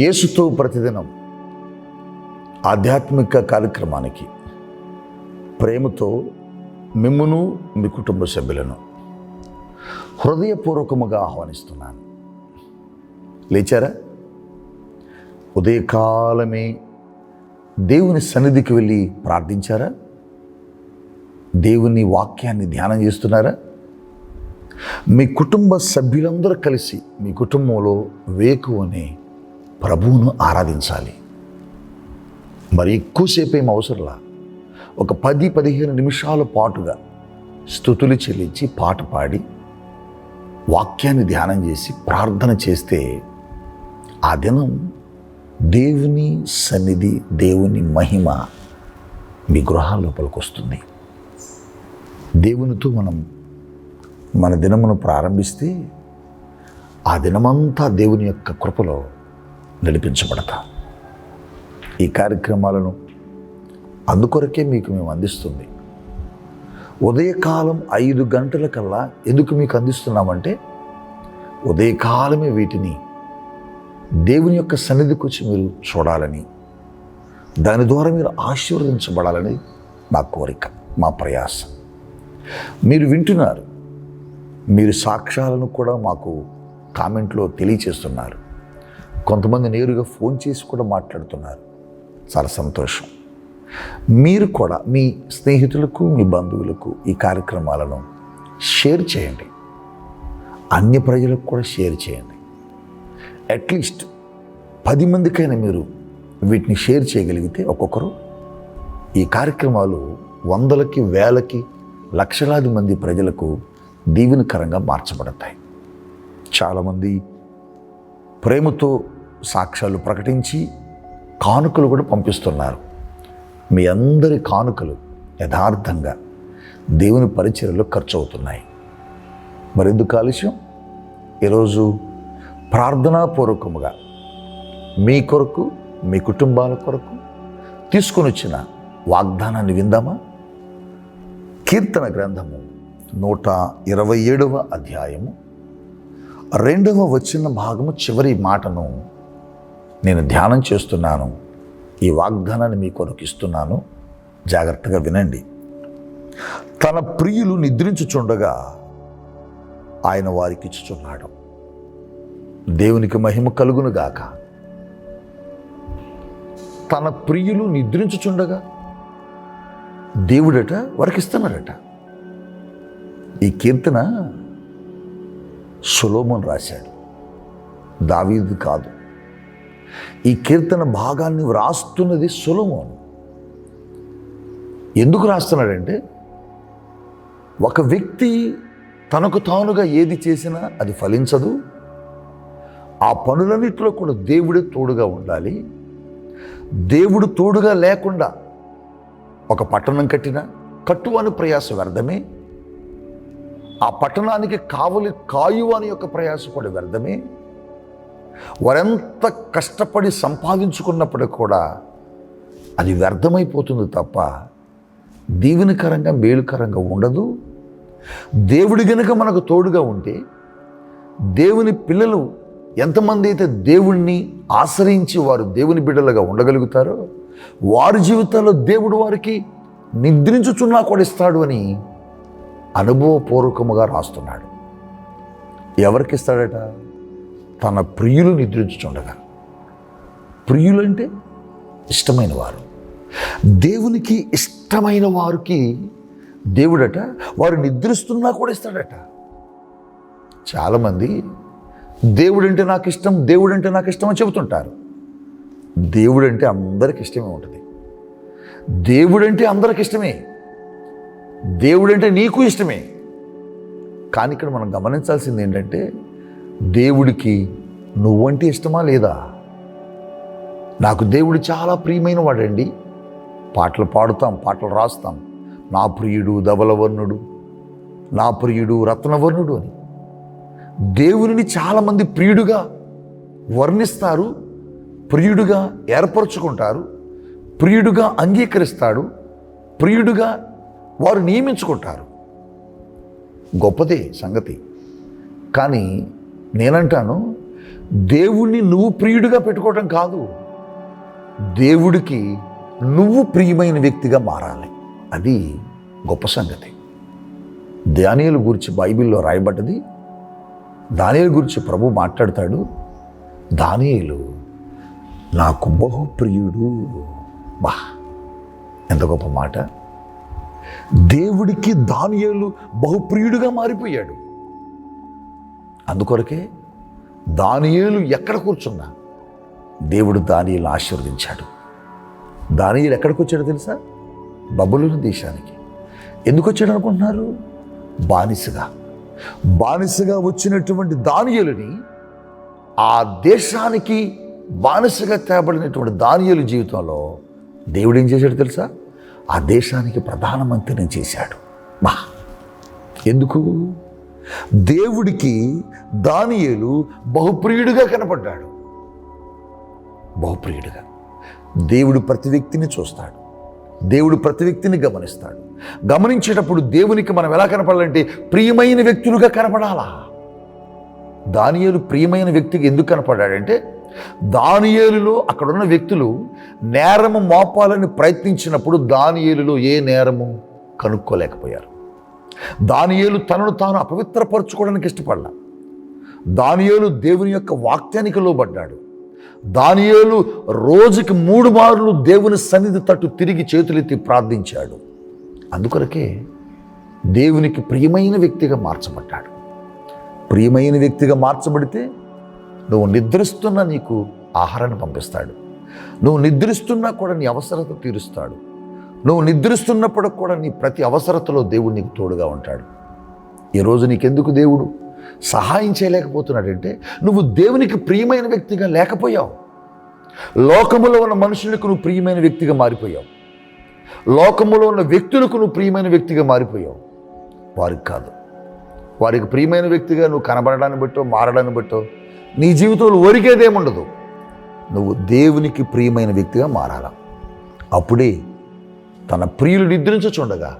యేసుతో ప్రతిదినం ఆధ్యాత్మిక కార్యక్రమానికి ప్రేమతో మిమ్మును మీ కుటుంబ సభ్యులను హృదయపూర్వకముగా ఆహ్వానిస్తున్నాను. లేచారా? ఉదయకాలమే దేవుని సన్నిధికి వెళ్ళి ప్రార్థించారా? దేవుని వాక్యాన్ని ధ్యానం చేస్తున్నారా? మీ కుటుంబ సభ్యులందరూ కలిసి మీ కుటుంబంలో వేకువనే ప్రభువును ఆరాధించాలి. మరి ఎక్కువసేపు ఏం అవసరంలా, ఒక 10-15 నిమిషాల పాటుగా స్తుతులు చెల్లించి పాట పాడి వాక్యాన్ని ధ్యానం చేసి ప్రార్థన చేస్తే ఆ దినం దేవుని సన్నిధి, దేవుని మహిమ మీ గృహాల లోపలికి వస్తుంది. దేవునితో మనం మన దినమును ప్రారంభిస్తే ఆ దినమంతా దేవుని యొక్క కృపలో నడిపించబడతాం. ఈ కార్యక్రమాలను అందుకొరకే మీకు మేము అందిస్తుంది. ఉదయకాలం 5 గంటలకల్లా ఎందుకు మీకు అందిస్తున్నామంటే, ఉదయకాలమే వీటిని దేవుని యొక్క సన్నిధికి వచ్చి మీరు చూడాలని, దాని ద్వారా మీరు ఆశీర్వదించబడాలని మా కోరిక, మా ప్రయాస. మీరు వింటున్నారు, మీరు సాక్ష్యాలను కూడా మాకు కామెంట్లో తెలియచేస్తున్నారు. కొంతమంది నేరుగా ఫోన్ చేసి కూడా మాట్లాడుతున్నారు. చాలా సంతోషం. మీరు కూడా మీ స్నేహితులకు, మీ బంధువులకు ఈ కార్యక్రమాలను షేర్ చేయండి. అన్య ప్రజలకు కూడా షేర్ చేయండి. అట్లీస్ట్ 10 మందికైనా మీరు వీటిని షేర్ చేయగలిగితే ఒక్కొక్కరు ఈ కార్యక్రమాలు వందలకి, వేలకి, లక్షలాది మంది ప్రజలకు దీవెనకరంగా మార్చబడతాయి. చాలామంది ప్రేమతో సాక్ష్యాలు ప్రకటించి కానుకలు కూడా పంపిస్తున్నారు. మీ అందరి కానుకలు యథార్థంగా దేవుని పరిచర్యలో ఖర్చు అవుతున్నాయి. మరెందుకు ఆలస్యం? ఈరోజు ప్రార్థనాపూర్వకముగా మీ కొరకు, మీ కుటుంబాల కొరకు తీసుకొని వచ్చిన వాగ్దానాన్ని విందామా? కీర్తన గ్రంథము 127వ అధ్యాయము 2వ వచన భాగము చివరి మాటను నేను ధ్యానం చేస్తున్నాను. ఈ వాగ్దానాన్ని మీ కొరకు ఇస్తున్నాను, జాగ్రత్తగా వినండి. తన ప్రియులు నిద్రించుచుండగా ఆయన వారికి ఇచ్చుచున్నాడు. దేవునికి మహిమ కలుగును గాక. తన ప్రియులు నిద్రించుచుండగా దేవుడట వారికి ఇస్తున్నాడట. ఈ కీర్తన సొలొమోను రాశాడు, దావీదు కాదు. ఈ కీర్తన భాగాన్ని వ్రాస్తున్నది సొలొమోను. ఎందుకు రాస్తున్నాడంటే, ఒక వ్యక్తి తనకు తానుగా ఏది చేసినా అది ఫలించదు. ఆ పనులన్నిటిలో కూడా దేవుడే తోడుగా ఉండాలి. దేవుడు తోడుగా లేకుండా ఒక పట్టణం కట్టినా కట్టువాని ప్రయాస వ్యర్థమే. ఆ పట్టణానికి కావలి కాయువాని యొక్క ప్రయాస కూడా వ్యర్థమే. వారెంత కష్టపడి సంపాదించుకున్నప్పటికీ కూడా అది వ్యర్థమైపోతుంది తప్ప దీవెనకరంగా, మేలుకరంగా ఉండదు. దేవుడి గనుక మనకు తోడుగా ఉంటే, దేవుని పిల్లలు ఎంతమంది అయితే దేవుణ్ణి ఆశ్రయించి వారు దేవుని బిడ్డలుగా ఉండగలుగుతారో, వారి జీవితాల్లో దేవుడు వారికి నిద్రించుచున్నా కూడా ఇస్తాడు అని అనుభవపూర్వకముగా రాస్తున్నాడు. ఎవరికి ఇస్తాడట? తన ప్రియులు నిద్రించుచుండగా. ప్రియులు అంటే ఇష్టమైన వారు. దేవునికి ఇష్టమైన వారికి దేవుడట వారు నిద్రిస్తున్నా కూడా ఇస్తాడట. చాలామంది దేవుడంటే నాకు ఇష్టం, దేవుడంటే నాకు ఇష్టం అని చెబుతుంటారు. దేవుడంటే అందరికి ఇష్టమే ఉంటుంది. దేవుడంటే అందరికి ఇష్టమే. దేవుడంటే నీకు ఇష్టమే. కానీ ఇక్కడ మనం గమనించాల్సింది ఏంటంటే, దేవుడికి నువ్వంటే ఇష్టమా లేదా? నాకు దేవుడు చాలా ప్రియమైన వాడండి. పాటలు పాడుతాం, పాటలు రాస్తాం. నా ప్రియుడు ధవలవర్ణుడు, నా ప్రియుడు రత్నవర్ణుడు అని దేవునిని చాలామంది ప్రియుడుగా వర్ణిస్తారు, ప్రియుడుగా ఏర్పరచుకుంటారు, ప్రియుడుగా అంగీకరిస్తాడు, ప్రియుడుగా వారు నియమించుకుంటారు. గొప్పదే సంగతి. కానీ నేనంటాను, దేవుణ్ణి నువ్వు ప్రియుడిగా పెట్టుకోవటం కాదు, దేవుడికి నువ్వు ప్రియమైన వ్యక్తిగా మారాలి. అది గొప్ప సంగతి. దానియేలు గురించి బైబిల్లో రాయబడ్డది. దానియేలు గురించి ప్రభు మాట్లాడతాడు, దానియేలు నాకు బహుప్రియుడు. బా, ఎంత గొప్ప మాట. దేవుడికి దానియేలు బహుప్రియుడిగా మారిపోయాడు. అందుకొరకే దానియేలు ఎక్కడ కూర్చున్నా దేవుడు దానియేలు ఆశీర్వదించాడు. దానియేలు ఎక్కడికి వచ్చాడో తెలుసా? బబులోను దేశానికి. ఎందుకు వచ్చాడు అనుకుంటున్నారు? బానిసగా వచ్చినటువంటి దానియేలుని, ఆ దేశానికి బానిసగా తేబడినటువంటి దానియేలు జీవితంలో దేవుడు ఏం చేశాడు తెలుసా? ఆ దేశానికి ప్రధానమంత్రిని చేశాడు. బా, ఎందుకు? దేవుడికి దానియేలు బహుప్రియుడిగా కనపడ్డాడు. బహుప్రియుడిగా. దేవుడు ప్రతి వ్యక్తిని చూస్తాడు, దేవుడు ప్రతి వ్యక్తిని గమనిస్తాడు. గమనించేటప్పుడు దేవునికి మనం ఎలా కనపడాలంటే ప్రియమైన వ్యక్తులుగా కనపడాలా. దానియేలు ప్రియమైన వ్యక్తికి ఎందుకు కనపడ్డాడంటే, దానియేలులో అక్కడున్న వ్యక్తులు నేరము మోపాలని ప్రయత్నించినప్పుడు దానియేలులో ఏ నేరము కనుక్కోలేకపోయారు. దానియేలు తనను తాను అపవిత్రపరచుకోవడానికి ఇష్టపడలా. దానియేలు దేవుని యొక్క వాక్యానికి లోబడ్డాడు. దానియేలు రోజుకి 3 మార్లు దేవుని సన్నిధి తట్టు తిరిగి చేతులెత్తి ప్రార్థించాడు. అందుకొరకే దేవునికి ప్రియమైన వ్యక్తిగా మార్చబడ్డాడు. ప్రియమైన వ్యక్తిగా మార్చబడితే నువ్వు నిద్రిస్తున్నా నీకు ఆహారాన్ని పంపిస్తాడు. నువ్వు నిద్రిస్తున్నా కూడా నీ అవసరత తీరుస్తాడు. నువ్వు నిద్రిస్తున్నప్పుడు కూడా నీ ప్రతి అవసరతలో దేవుడు నీకు తోడుగా ఉంటాడు. ఈరోజు నీకెందుకు దేవుడు సహాయం చేయలేకపోతున్నాడంటే, నువ్వు దేవునికి ప్రియమైన వ్యక్తిగా లేకపోయావు. లోకములో ఉన్న మనుషులకు నువ్వు ప్రియమైన వ్యక్తిగా మారిపోయావు. లోకములో ఉన్న వ్యక్తులకు నువ్వు ప్రియమైన వ్యక్తిగా మారిపోయావు. వారికి కాదు. వారికి ప్రియమైన వ్యక్తిగా నువ్వు కనబడడాన్ని బట్టో మారడాన్ని బట్టో నీ జీవితంలో ఒరిగేదేముండదు. నువ్వు దేవునికి ప్రియమైన వ్యక్తిగా మారాల. అప్పుడే తన ప్రియులు నిద్రించుచుండగా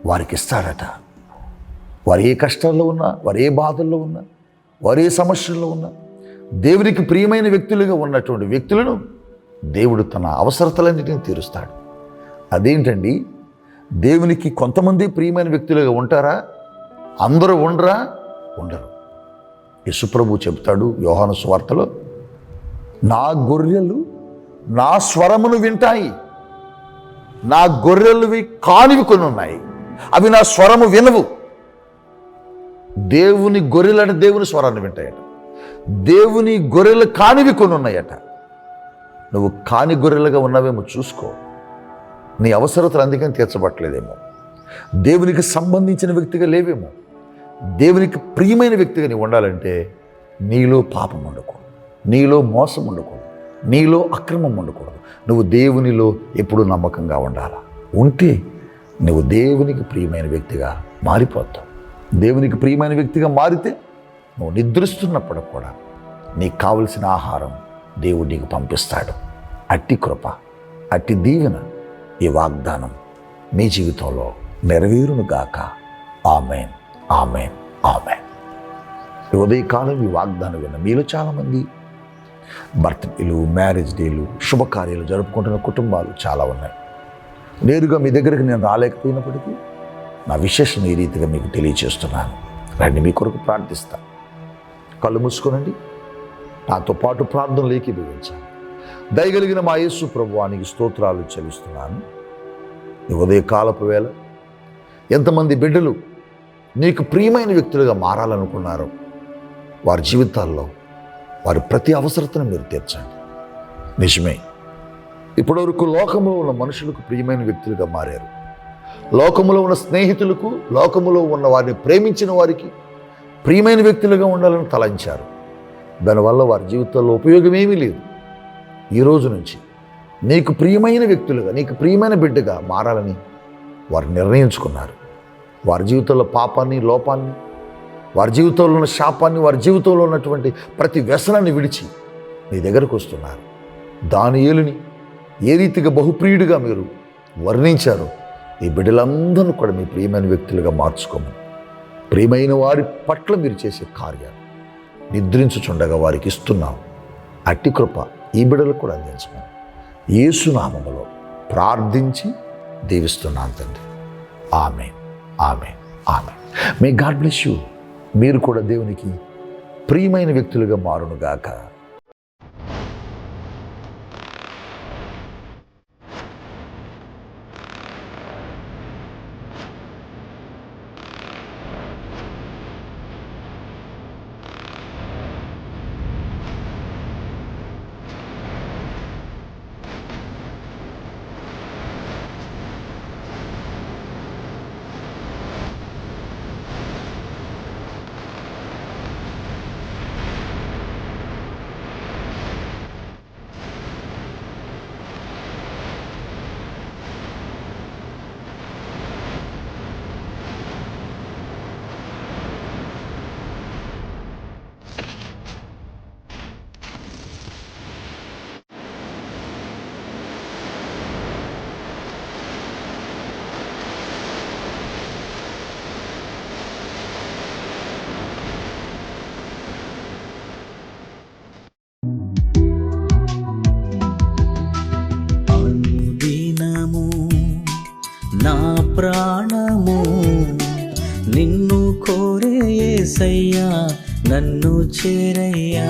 వారికి ఇస్తాడట. వారు ఏ కష్టాల్లో ఉన్నా, వారు ఏ బాధల్లో ఉన్నా, వారు ఏ సమస్యల్లో ఉన్నా, దేవునికి ప్రియమైన వ్యక్తులుగా ఉన్నటువంటి వ్యక్తులను దేవుడు తన అవసరతలన్నిటిని తీరుస్తాడు. అదేంటండి, దేవునికి కొంతమంది ప్రియమైన వ్యక్తులుగా ఉంటారా? అందరూ ఉండరా? ఉండరు. యేసుప్రభు చెప్తాడు యోహాను సువార్తలో, నా గొర్రెలు నా స్వరమును వింటాయి, నా గొర్రెలువి కానివి కొన్ని ఉన్నాయి, అవి నా స్వరము వినవు. దేవుని గొర్రెలంటే దేవుని స్వరాన్ని వింటాయట. దేవుని గొర్రెలు కానివి కొన్ని ఉన్నాయట. నువ్వు కాని గొర్రెలుగా ఉన్నావేమో చూసుకో. నీ అవసరతలు అందుకని తీర్చబట్టలేదేమో. దేవునికి సంబంధించిన వ్యక్తిగా లేవేమో. దేవునికి ప్రియమైన వ్యక్తిగా నీవు ఉండాలంటే నీలో పాపం ఉండకూడదు, నీలో మోసం ఉండకూడదు, నీలో అక్రమం ఉండకూడదు. నువ్వు దేవునిలో ఎప్పుడు నమ్మకంగా ఉండాలా. ఉంటే నువ్వు దేవునికి ప్రియమైన వ్యక్తిగా మారిపోతావు. దేవునికి ప్రియమైన వ్యక్తిగా మారితే నువ్వు నిద్రిస్తున్నప్పుడు కూడా నీకు కావలసిన ఆహారం దేవుడు నీకు పంపిస్తాడు. అట్టి కృప, అట్టి దీవెన, ఈ వాగ్దానం మీ జీవితంలో నెరవేరునుగాక. ఆమేన్, ఆమేన్, ఆమేన్. ఉదయకాలం ఈ వాగ్దానం విన్న మీలో చాలామంది బర్త్డేలు, మ్యారేజ్ డేలు, శుభకార్యాలు జరుపుకుంటున్న కుటుంబాలు చాలా ఉన్నాయి. నేరుగా మీ దగ్గరికి నేను రాలేకపోయినప్పటికీ నా విశేషం ఈ రీతిగా మీకు తెలియచేస్తున్నాను. రండి, మీ కొరకు ప్రార్థిస్తా. కళ్ళు మూసుకోనండి, నాతో పాటు ప్రార్థనలు ఏకీభవించాలి. దయగలిగిన మా యేసు ప్రభువానికి స్తోత్రాలు చెల్లిస్తున్నాను. ఈ ఉదయకాలపు వేళ ఎంతమంది బిడ్డలు నీకు ప్రియమైన వ్యక్తులుగా మారాలనుకున్నారో వారి జీవితాల్లో వారి ప్రతి అవసరతను మీరు తీర్చండి. నిజమే, ఇప్పటివరకు లోకంలో ఉన్న మనుషులకు ప్రియమైన వ్యక్తులుగా మారారు. లోకములో ఉన్న స్నేహితులకు, లోకములో ఉన్న వారిని ప్రేమించిన వారికి ప్రియమైన వ్యక్తులుగా ఉండాలని తలంచారు. దానివల్ల వారి జీవితంలో ఉపయోగమేమీ లేదు. ఈరోజు నుంచి నీకు ప్రియమైన వ్యక్తులుగా, నీకు ప్రియమైన బిడ్డగా మారాలని వారు నిర్ణయించుకున్నారు. వారి జీవితంలో పాపాన్ని, లోపాన్ని, వారి జీవితంలో ఉన్న శాపాన్ని, వారి జీవితంలో ఉన్నటువంటి ప్రతి వ్యసనాన్ని విడిచి నీ దగ్గరకు వస్తున్నారు. దానియేలుని ఏ రీతిగా బహుప్రియుడిగా మీరు వర్ణించారో ఈ బిడ్డలందరూ కూడా మీ ప్రియమైన వ్యక్తులుగా మార్చుకోమని, ప్రియమైన వారి పట్ల మీరు చేసే కార్యాలు నిద్రించుచుండగా వారికి ఇస్తున్నాం. అట్టి కృప ఈ బిడ్డలకు కూడా అందించమని యేసు నామములో ప్రార్థించి దీవిస్తున్నాను తండ్రి. ఆమేన్, ఆమేన్, ఆమేన్. May God bless you. మీరు కూడా దేవునికి ప్రియమైన వ్యక్తులుగా మారునుగాక. నా ప్రాణము నిన్ను కోరే యేసయ్యా, నన్ను చేరయ్యా.